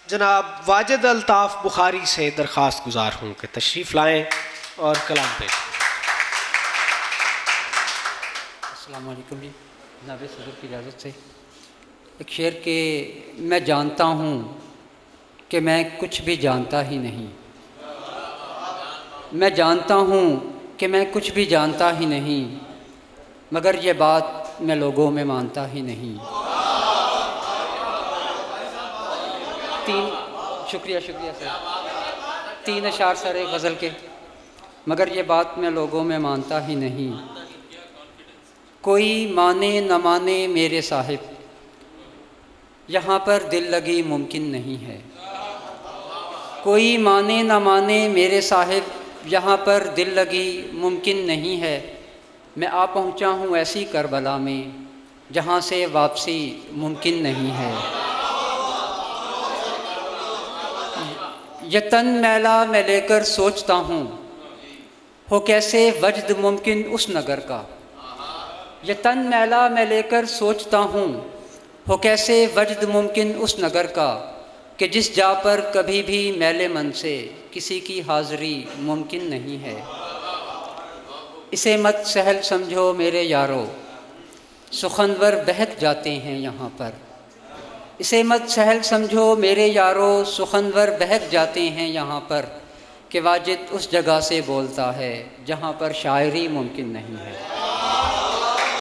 जनाब वाजिद अल्ताफ़ बुखारी से दरख्वास्त गुजार हूँ कि तशरीफ़ लाएँ और कलाम पेश। अस्सलाम वालेकुम जी, जनाब सदर की इजाज़त से एक शेर के मैं जानता हूँ कि मैं कुछ भी जानता ही नहीं। मैं जानता हूँ कि मैं कुछ भी जानता ही नहीं, मगर ये बात मैं लोगों में मानता ही नहीं। शुक्रिया सर। 3 अशार सर गज़ल के, मगर ये बात मैं लोगों में मानता ही नहीं। कोई माने न माने मेरे साहिब, यहाँ पर दिल लगी मुमकिन नहीं है। कोई माने न माने मेरे साहिब, यहाँ पर दिल लगी मुमकिन नहीं है। मैं आ पहुँचा हूँ ऐसी करबला में, जहाँ से वापसी मुमकिन नहीं है। ये तन मैला मैं लेकर सोचता हूँ, हो कैसे वजद मुमकिन उस नगर का। ये तन मैला मैं लेकर सोचता हूँ, हो कैसे वजद मुमकिन उस नगर का, कि जिस जा पर कभी भी मैले मन से किसी की हाज़िरी मुमकिन नहीं है। इसे मत सहल समझो मेरे यारो, सुखनवर बहक जाते हैं यहाँ पर। इसे मत सहल समझो मेरे यारो, सुखनवर बहक जाते हैं यहाँ पर, कि वाजिद उस जगह से बोलता है जहाँ पर शायरी मुमकिन नहीं है।